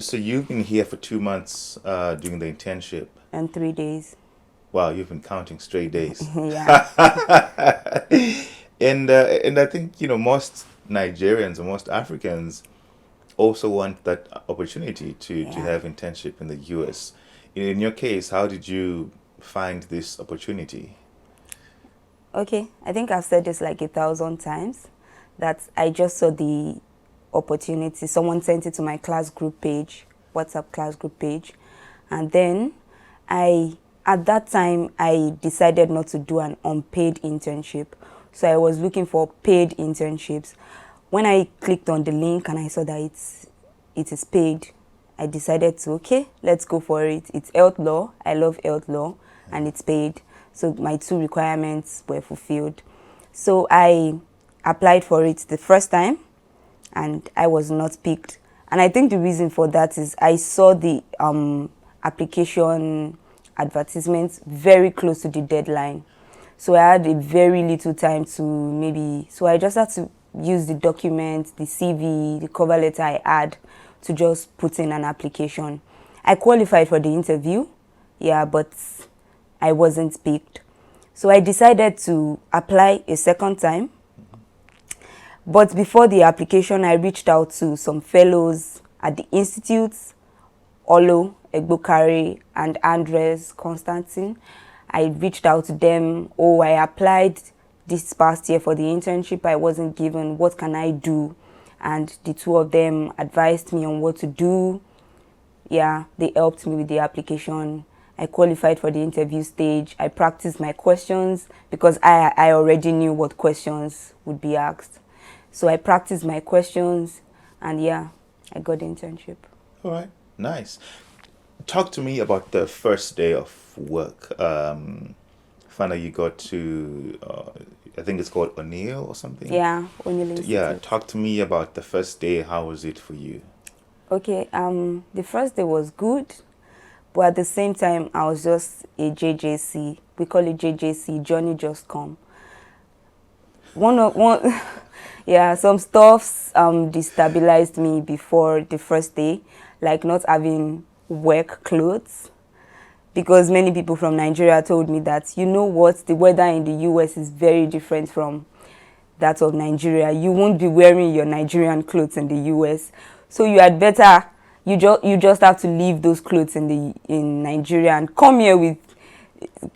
So you've been here for 2 months doing the internship. And 3 days. Wow, you've been counting straight days. Yeah. And I think, most Nigerians or most Africans also want that opportunity to Yeah. have internship in the US. In your case, how did you find this opportunity? Okay. I think I've said this like 1,000 times that I just saw the opportunity. Someone sent it to my class group page, WhatsApp class group page. And then I, at that time, I decided not to do an unpaid internship. So I was looking for paid internships. When I clicked on the link and I saw that it is paid, I decided to, okay, let's go for it. It's health law. I love health law and it's paid. So my two requirements were fulfilled. So I applied for it the first time and I was not picked. And I think the reason for that is I saw the application advertisements very close to the deadline. So I had a very little time to maybe, so I just had to use the document, the CV, the cover letter I had to just put in an application. I qualified for the interview, yeah, but I wasn't picked. So I decided to apply a second time. But before the application, I reached out to some fellows at the institutes, Olo, Egbokare, and Andres Constantine. I reached out to them. Oh, I applied this past year for the internship. I wasn't given. What can I do? And the two of them advised me on what to do. Yeah, they helped me with the application. I qualified for the interview stage. I practiced my questions because I already knew what questions would be asked. So I practiced my questions and yeah, I got the internship. All right, nice. Talk to me about the first day of work. Found out you got to, I think it's called O'Neill or something. Yeah, O'Neill Yeah, Institute. talk to me about the first day. How was it for you? Okay, the first day was good, but at the same time, I was just a JJC. We call it JJC, Johnny Just Come. One, yeah, some stuffs destabilized me before the first day, like not having work clothes. Because many people from Nigeria told me that, you know what, the weather in the US is very different from that of Nigeria. You won't be wearing your Nigerian clothes in the US. So you had better, you just have to leave those clothes in Nigeria and come here with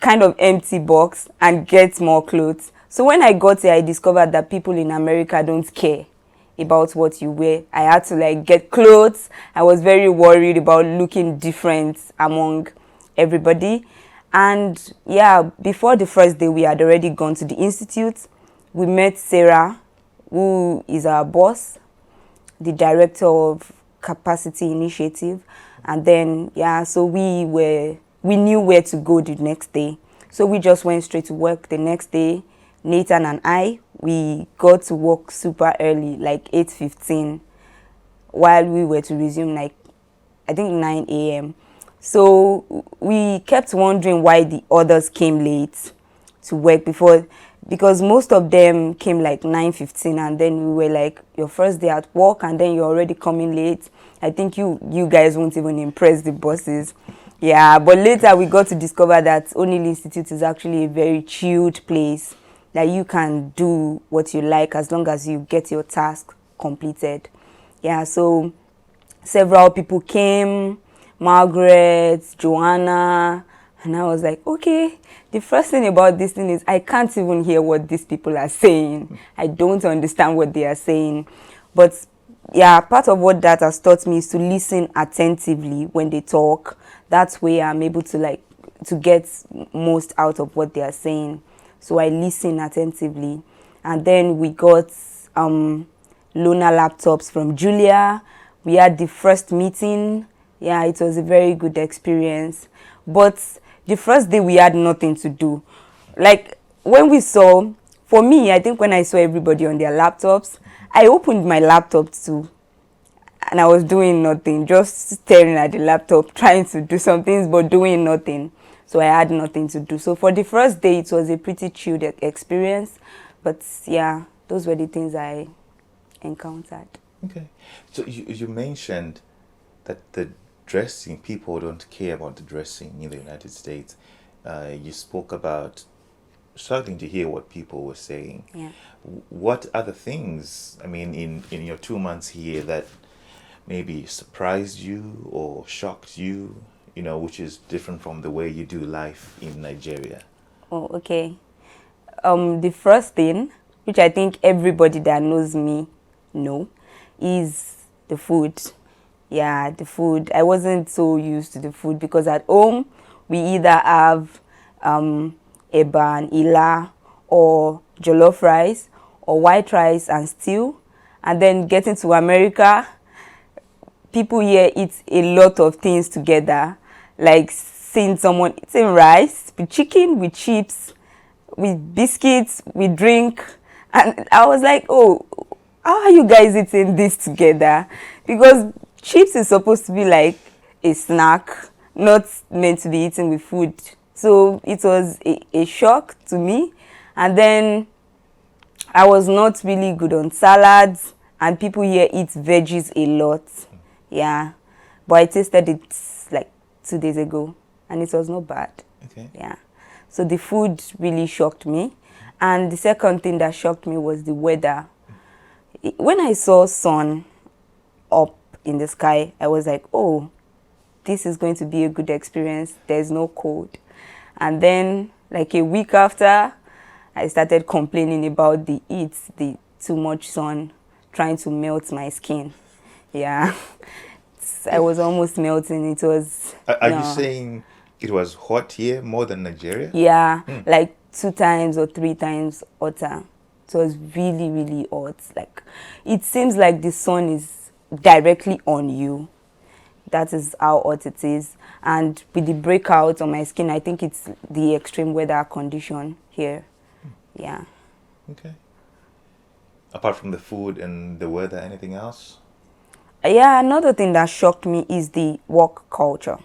kind of empty box and get more clothes. So when I got here, I discovered that people in America don't care about what you wear. I had to like get clothes. I was very worried about looking different among everybody. And yeah, before the first day, we had already gone to the institute. We met Sarah, who is our boss, the director of capacity initiative. And then yeah, so we knew where to go the next day. So we just went straight to work the next day. Nathan and I, we got to work super early, like 8:15, while we were to resume like I think 9 a.m. So we kept wondering why the others came late to work before, because most of them came like 9:15, and then we were like, your first day at work and then you're already coming late. I think you guys won't even impress the bosses. Yeah, but later we got to discover that O'Neill Institute is actually a very chilled place that you can do what you like as long as you get your task completed. Yeah, so several people came, Margaret, Joanna, and I was like, okay, the first thing about this thing is I can't even hear what these people are saying. I don't understand what they are saying. But yeah, part of what that has taught me is to listen attentively when they talk. That way I'm able to like to get most out of what they are saying. So I listen attentively. And then we got loaner laptops from Julia. We had the first meeting. Yeah, it was a very good experience. But the first day we had nothing to do. Like when we saw, for me, I think when I saw everybody on their laptops, I opened my laptop too and I was doing nothing, just staring at the laptop, trying to do some things but doing nothing. So I had nothing to do. So for the first day, it was a pretty chilled experience. But yeah, those were the things I encountered. Okay. So you mentioned that the dressing, people don't care about the dressing in the United States. You spoke about struggling to hear what people were saying. Yeah. What other things, I mean, in your 2 months here that maybe surprised you or shocked you, which is different from the way you do life in Nigeria? Oh, okay. The first thing, which I think everybody that knows me know, is the food. Yeah, the food. I wasn't so used to the food because at home we either have eba and ila, or jollof rice, or white rice and stew. And then getting to America, people here eat a lot of things together, like seeing someone eating rice with chicken, with chips, with biscuits, with drink. And I was like, oh, how are you guys eating this together? Because chips is supposed to be like a snack, not meant to be eaten with food. So it was a shock to me. And then I was not really good on salads, and people here eat veggies a lot. Yeah. But I tasted it like 2 days ago, and it was not bad. Okay. Yeah. So the food really shocked me. And the second thing that shocked me was the weather. When I saw sun up in the sky, I was like, oh, this is going to be a good experience. There's no cold. And then, like a week after, I started complaining about the heat, the too much sun, trying to melt my skin. Yeah. I was almost melting. It was... Are no. you saying it was hot here more than Nigeria? Yeah, like 2 times or 3 times hotter. It was really, really hot. Like, it seems like the sun is directly on you. That is how hot it is. And with the breakout on my skin, I think it's the extreme weather condition here. Yeah. Okay. Apart from the food and the weather, anything else? Yeah, another thing that shocked me is the work culture.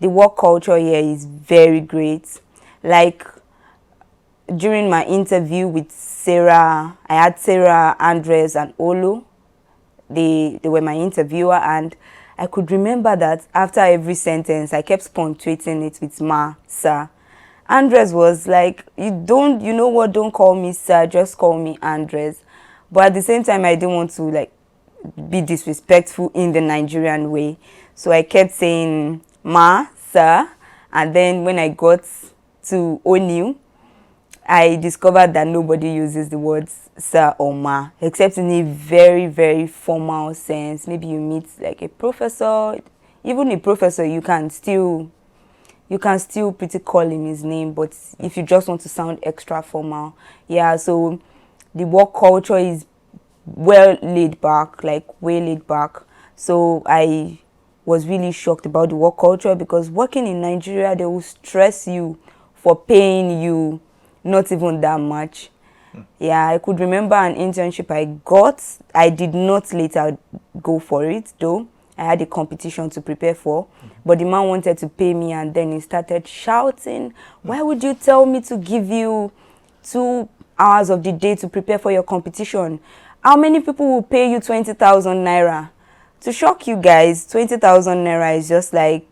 The work culture here is very great. Like, during my interview with Sarah, I had Sarah, Andres, and Olu. They were my interviewer, and I could remember that after every sentence, I kept punctuating it with ma, sir. Andres was like, you know what, don't call me sir, just call me Andres. But at the same time, I didn't want to like be disrespectful in the Nigerian way. So I kept saying ma, sir. And then when I got to O'Neill, I discovered that nobody uses the words sir or ma, except in a very, very formal sense. Maybe you meet like a professor, even a professor, you can still pretty call him his name, but if you just want to sound extra formal. Yeah, so the work culture is well laid back, like way laid back. So I was really shocked about the work culture, because working in Nigeria, they will stress you for paying you not even that much. Yeah, I could remember an internship I got. I did not later go for it though. I had a competition to prepare for, but the man wanted to pay me, and then he started shouting, why would you tell me to give you 2 hours of the day to prepare for your competition? How many people will pay you 20,000 naira? To shock you guys, 20,000 naira is just like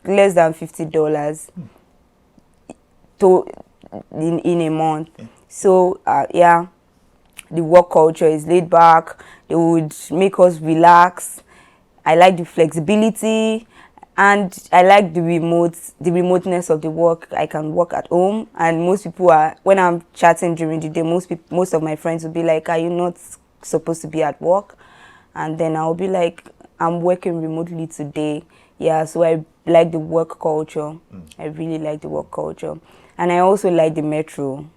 less than $50 to in a month. So yeah, the work culture is laid back. They would make us relax. I like the flexibility, and I like the remoteness of the work. I can work at home, and most people are, when I'm chatting during the day, most of my friends will be like, are you not supposed to be at work? And then I'll be like, I'm working remotely today. Yeah, so I like the work culture. I really like the work culture. And I also like the metro.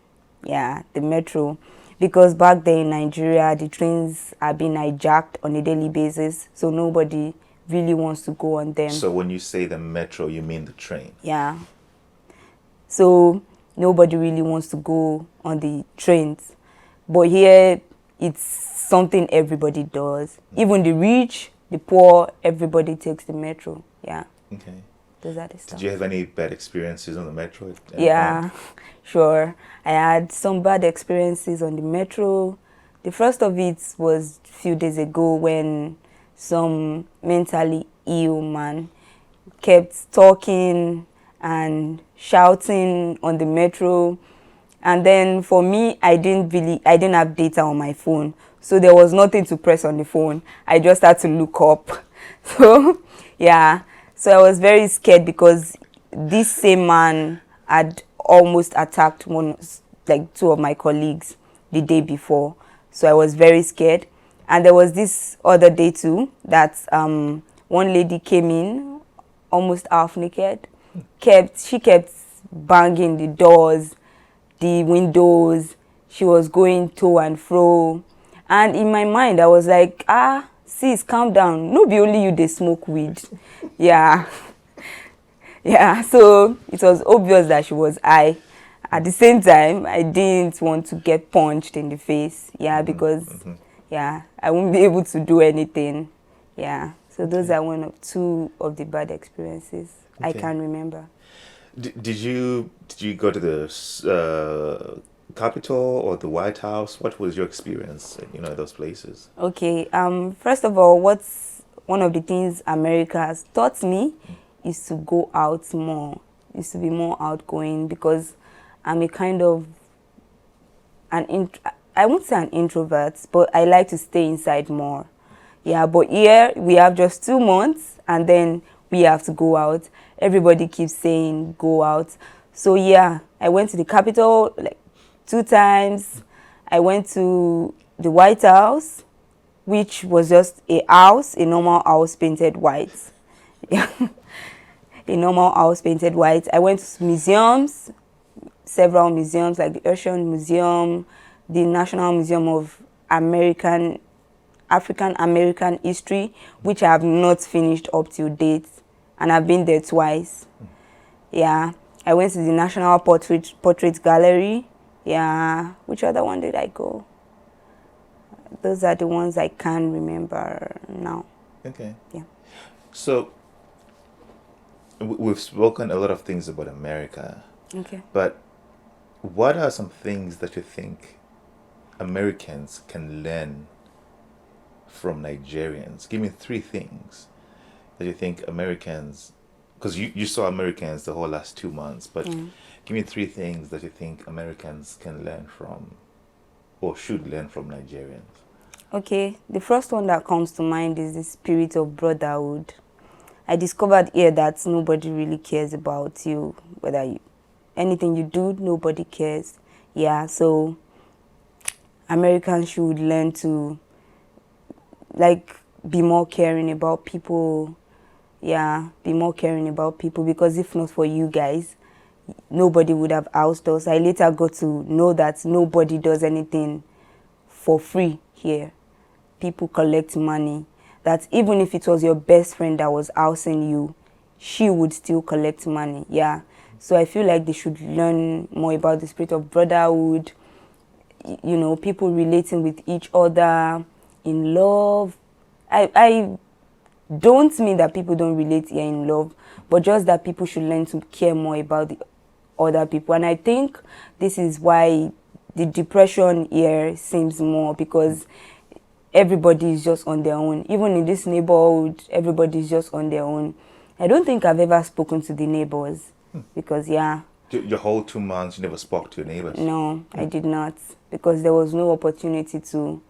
Yeah, the metro. Because back there in Nigeria, the trains are being hijacked on a daily basis. So nobody really wants to go on them. So when you say the metro, you mean the train? Yeah. So nobody really wants to go on the trains. But here, it's something everybody does. Even the rich, the poor, everybody takes the metro. Yeah. Okay. Those are the stuff. Did you have any bad experiences on the metro at any Yeah, point? sure. I had some bad experiences on the metro. The first of it was a few days ago when some mentally ill man kept talking and shouting on the metro. And then for me, I didn't have data on my phone, so there was nothing to press on the phone. I just had to look up. So yeah, so I was very scared because this same man had almost attacked two of my colleagues the day before. So I was very scared. And there was this other day too that one lady came in almost half naked. She kept banging the doors, the windows. She was going to and fro. And in my mind, I was like, sis, calm down. No be only you they smoke weed. Yeah. Yeah, so it was obvious that she was high. At the same time, I didn't want to get punched in the face. Yeah, because, yeah, I won't be able to do anything. Yeah, so those are two of the bad experiences I can remember. Did you go to the Capitol or the White House? What was your experience, at those places? Okay. First of all, what's one of the things America has taught me is to go out more, is to be more outgoing, because I'm a kind of I won't say an introvert, but I like to stay inside more. Yeah, but here we have just 2 months and then we have to go out. Everybody keeps saying go out. So yeah, I went to the Capitol like 2 times. I went to the White House, which was just a normal house painted white. Yeah, a normal house painted white. I went to museums, several museums like the Ocean Museum, the National Museum of African American History, which I have not finished up to date, and I've been there twice. Yeah, I went to the National Portrait Gallery. Yeah, which other one did I go? Those are the ones I can remember now. Okay. Yeah. So we've spoken a lot of things about America. Okay. But what are some things that you think Americans can learn from Nigerians? Give me 3 things that you think Americans, because you saw Americans the whole last 2 months, but give me 3 things that you think Americans can learn from or should learn from Nigerians. Okay, the first one that comes to mind is the spirit of brotherhood. I discovered here that nobody really cares about you, anything you do, nobody cares. Yeah, so Americans should learn to be more caring about people. Yeah, be more caring about people, because if not for you guys, nobody would have housed us. I later got to know that nobody does anything for free here. People collect money. That even if it was your best friend that was housing you, she would still collect money. Yeah. So I feel like they should learn more about the spirit of brotherhood, people relating with each other in love. I don't mean that people don't relate here in love, but just that people should learn to care more about the other people. And I think this is why the depression here seems more, because everybody is just on their own. Even in this neighborhood, everybody is just on their own. I don't think I've ever spoken to the neighbors, because Your whole 2 months, you never spoke to your neighbors? No, I did not, because there was no opportunity to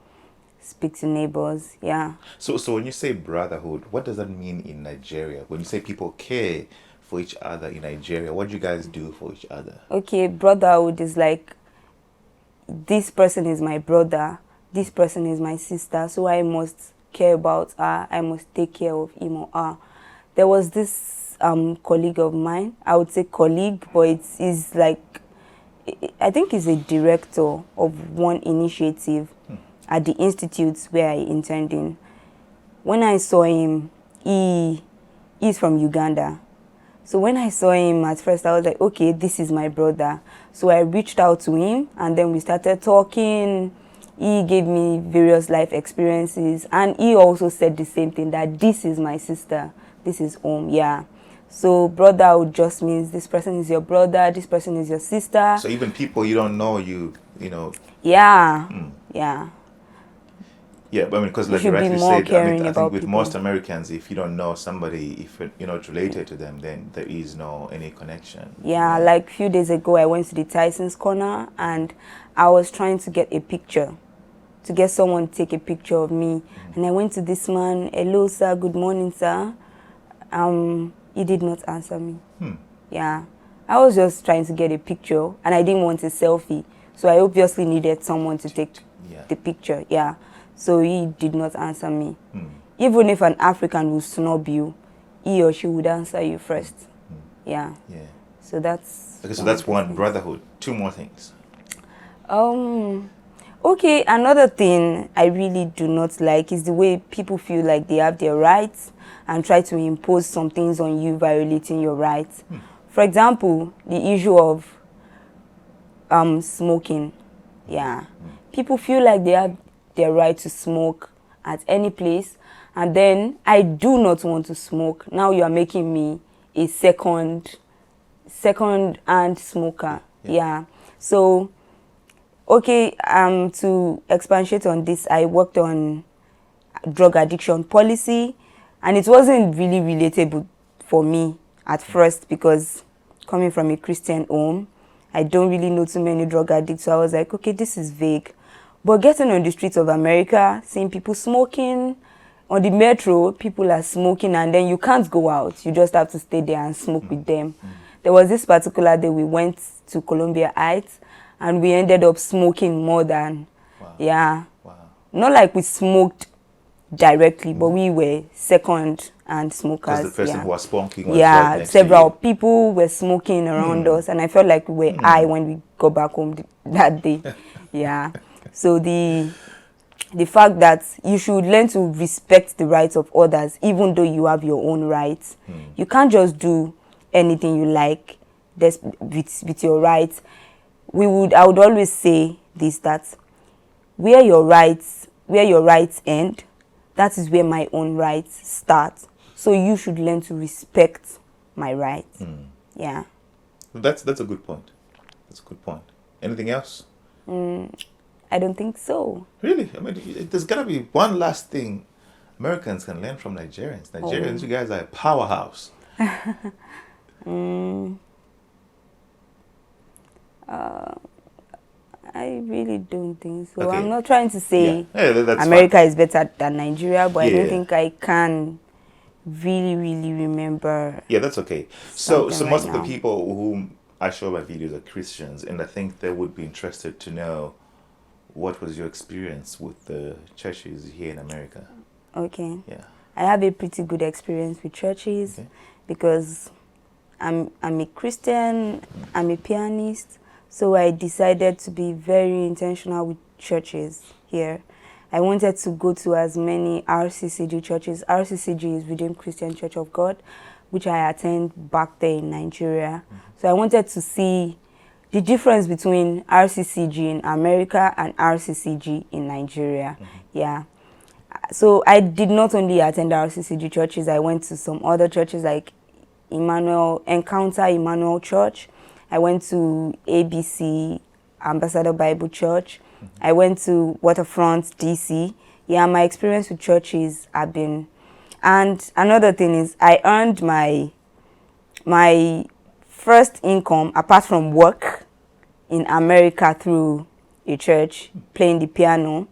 speak to neighbors. Yeah. So when you say brotherhood, what does that mean in Nigeria? When you say people care for each other in Nigeria, what do you guys do for each other? Okay, brotherhood is like, this person is my brother, this person is my sister, so I must care about her, I must take care of him or her. There was this colleague of mine, I would say colleague, but it's like, I think he's a director of one initiative at the institutes where I interned in. When I saw him, he's from Uganda. So when I saw him at first, I was like, okay, this is my brother. So I reached out to him, and then we started talking. He gave me various life experiences, and he also said the same thing, that this is my sister, this is home. Yeah. So brotherhood just means this person is your brother, this person is your sister. So even people you don't know, you know. Yeah. Yeah. Yeah, but I mean, because You like you should be rightly more said, caring I think about with people. most Americans, if you don't know somebody, if you're not related to them, then there is no any connection. Yeah, like a few days ago, I went to the Tyson's Corner and I was trying to get a picture, to get someone to take a picture of me. And I went to this man, hello, sir, good morning, sir. He did not answer me. Yeah, I was just trying to get a picture and I didn't want a selfie. So I obviously needed someone to take the picture. Yeah, so he did not answer me. Even if an African would snub you, he or she would answer you first. Yeah. Yeah. So that's Okay, so that's one brotherhood. Two more things. Okay, another thing I really do not like is the way people feel like they have their rights and try to impose some things on you, violating your rights. For example, the issue of smoking. Yeah. People feel like they have their right to smoke at any place, and then I do not want to smoke. Now you are making me a second hand smoker. Yeah. So okay, to expatiate on this, I worked on drug addiction policy, and it wasn't really relatable for me at first because coming from a Christian home, I don't really know too many drug addicts, so I was like, okay, this is vague. But getting on the streets of America, seeing people smoking, on the metro, people are smoking, and then you can't go out. You just have to stay there and smoke with them. There was this particular day we went to Columbia Heights, and we ended up smoking more than, not like we smoked directly, but we were second and smokers. Because the person who was smoking was right next several to you. people were smoking around us, and I felt like we were high when we got back home that day. So the fact that you should learn to respect the rights of others, even though you have your own rights. You can't just do anything you like with your rights. I would always say this, that where your rights end, that is where my own rights start. So you should learn to respect my rights. Yeah. That's a good point. That's a good point. Anything else? I don't think so. Really? I mean, there's gotta be one last thing Americans can learn from Nigerians. Nigerians, you guys are a powerhouse. I really don't think so. Okay. I'm not trying to say that's America fine. is better than Nigeria, but I don't think I can really remember. Yeah, that's okay. So something most right of now. the people whom I show my videos are Christians, and I think they would be interested to know what was your experience with the churches here in America. Okay. Yeah. I have a pretty good experience with churches because I'm a Christian, I'm a pianist, so I decided to be very intentional with churches here. I wanted to go to as many RCCG churches. RCCG is Redeemed Christian Church of God, which I attend back there in Nigeria. So I wanted to see the difference between RCCG in America and RCCG in Nigeria. Yeah. So I did not only attend RCCG churches, I went to some other churches like Encounter Emmanuel Church. I went to ABC, Ambassador Bible Church. I went to Waterfront, DC. Yeah, my experience with churches have been... And another thing is I earned my first income, apart from work, in America through a church, playing the piano.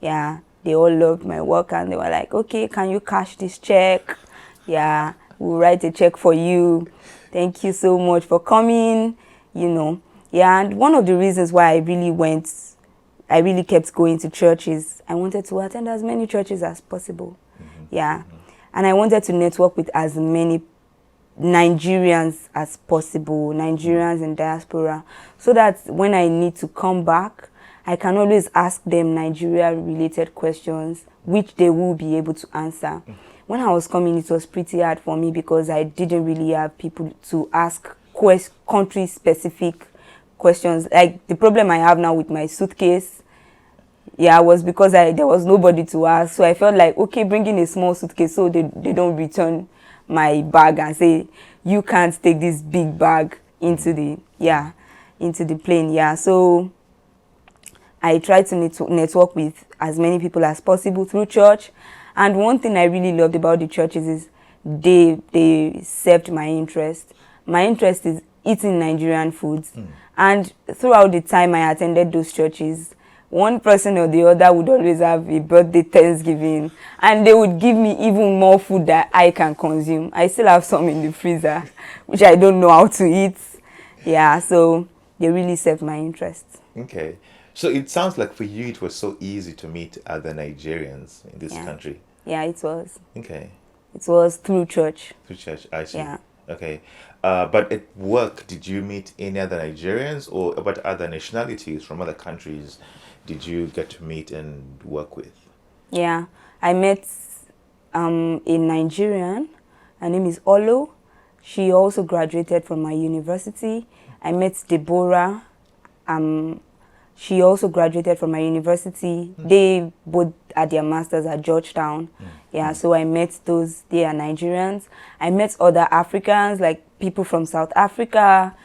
Yeah, they all loved my work and they were like, okay, can you cash this check? Yeah, we'll write a check for you. Thank you so much for coming, you know. Yeah, and one of the reasons why I really kept going to churches, I wanted to attend as many churches as possible. Yeah, and I wanted to network with as many Nigerians as possible, Nigerians in diaspora, so that when I need to come back, I can always ask them Nigeria-related questions, which they will be able to answer. When I was coming, it was pretty hard for me because I didn't really have people to ask country-specific questions. Like the problem I have now with my suitcase, was because there was nobody to ask. So I felt like, okay, bringing a small suitcase so they don't return my bag and say, you can't take this big bag into the plane. Yeah, so I try to network with as many people as possible through church. And one thing I really loved about the churches is they served my interest. My interest is eating Nigerian foods. And throughout the time I attended those churches, one person or the other would always have a birthday Thanksgiving, and they would give me even more food that I can consume. I still have some in the freezer, which I don't know how to eat. Yeah, so they really served my interest. Okay. So it sounds like for you it was so easy to meet other Nigerians in this Yeah. country. Yeah, it was. Okay. It was through church. Through church, I see. Yeah. Okay. But at work, did you meet any other Nigerians or about other nationalities from other countries did you get to meet and work with? Yeah, I met a Nigerian. Her name is Olo. She also graduated from my university. I met Deborah. She also graduated from my university. They both had their masters at Georgetown. Yeah, so I met those. They are Nigerians. I met other Africans, like people from South Africa,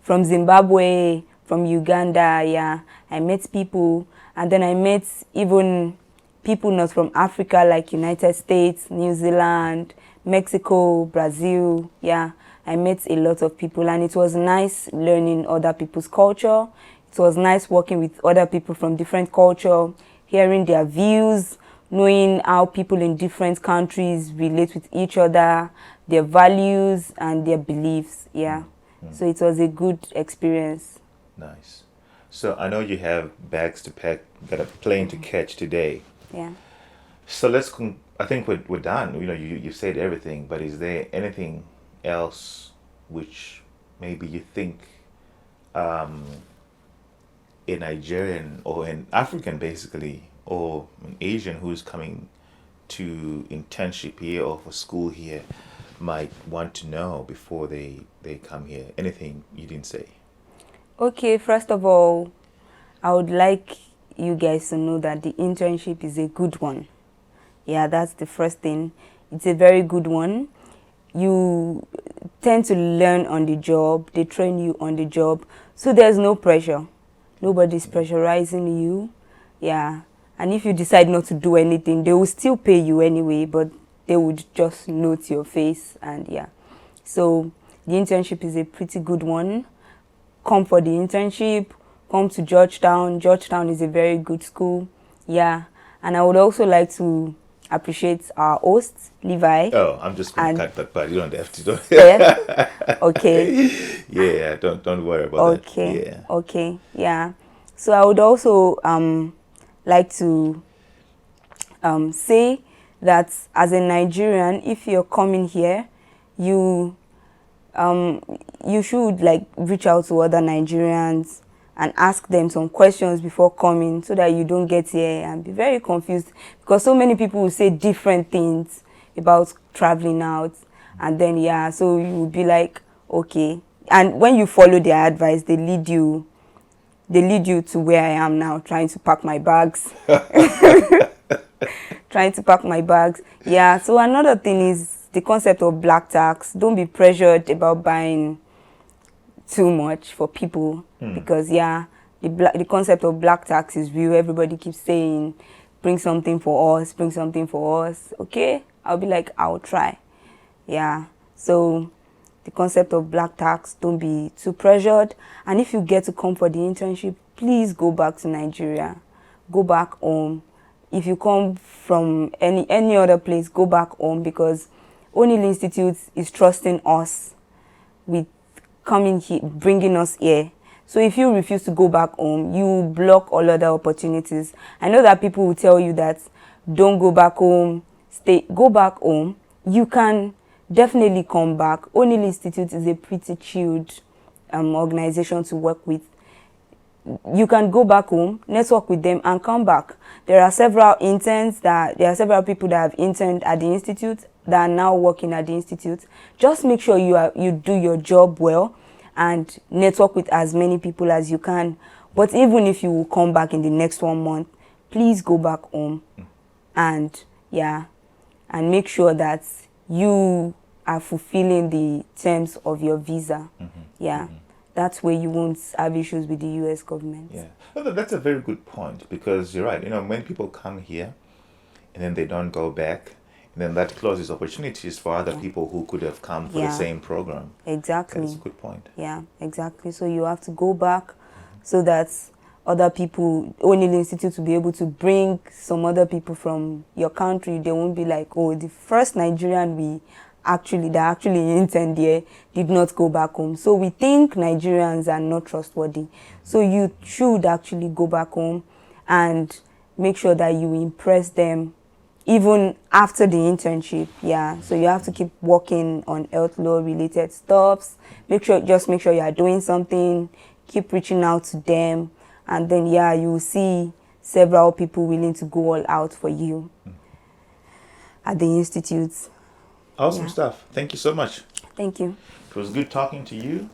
from Zimbabwe, from Uganda. Yeah, I met people, and then I met even people not from Africa, like United States, New Zealand, Mexico, Brazil. Yeah, I met a lot of people, and it was nice learning other people's culture. It was nice working with other people from different culture, hearing their views, knowing how people in different countries relate with each other, their values and their beliefs. Yeah, so it was a good experience. Nice. So I know you have bags to pack, got a plane to catch today. Yeah. So I think we're done. You know, you said everything, but is there anything else which maybe you think a Nigerian or an African basically, or an Asian who's coming to internship here or for school here might want to know before they come here? Anything you didn't say? Okay, first of all, I would like you guys to know that the internship is a good one. Yeah, that's the first thing. It's a very good one. You tend to learn on the job. They train you on the job. So there's no pressure. Nobody's pressurizing you. Yeah. And if you decide not to do anything, they will still pay you anyway, but they would just note your face. And yeah. So the internship is a pretty good one. Come for the internship. Come to Georgetown. Georgetown is a very good school. Yeah. And I would also like to appreciate our host, Levi. Oh, I'm just going to cut that part. You don't have to. Don't. Yeah. Okay. Yeah, don't worry about that. Okay. Yeah. Okay. Yeah. So I would also like to say that as a Nigerian, if you're coming here, you should like reach out to other Nigerians and ask them some questions before coming, so that you don't get here and be very confused, because so many people will say different things about traveling out, and then yeah, so you will be like, okay. And when you follow their advice, they lead you to where I am now, trying to pack my bags. Trying to pack my bags. Yeah, so another thing is the concept of black tax. Don't be pressured about buying too much for people, because yeah, the concept of black tax is real. Everybody keeps saying, bring something for us, bring something for us. Okay, I'll be like, I'll try. Yeah, so the concept of black tax, don't be too pressured. And if you get to come for the internship, please go back to Nigeria. Go back home. If you come from any other place, go back home, because O'Neill Institute is trusting us with coming here, bringing us here. So if you refuse to go back home, you block all other opportunities. I know that people will tell you that don't go back home, go back home. You can definitely come back. O'Neill Institute is a pretty chilled organization to work with. You can go back home, network with them, and come back. There are several people that have interned at the institute that are now working at the institute. Just make sure you do your job well and network with as many people as you can. But even if you will come back in the next 1 month, please go back home and yeah, and make sure that you are fulfilling the terms of your visa. Yeah, That way you won't have issues with the US government. Yeah. No, that's a very good point, because you're right. Many people come here and then they don't go back. And then that closes opportunities for other people who could have come for the same program. Exactly. That's a good point. Yeah, exactly. So you have to go back so that other people, only the institute to be able to bring some other people from your country. They won't be like, oh, the first Nigerian that actually interned here did not go back home. So we think Nigerians are not trustworthy. So you should actually go back home and make sure that you impress them even after the internship. Yeah, so you have to keep working on health law related stuffs. Make sure you are doing something, keep reaching out to them, and then you will see several people willing to go all out for you at the institute. Awesome stuff. Thank you so much. Thank you. It was good talking to you.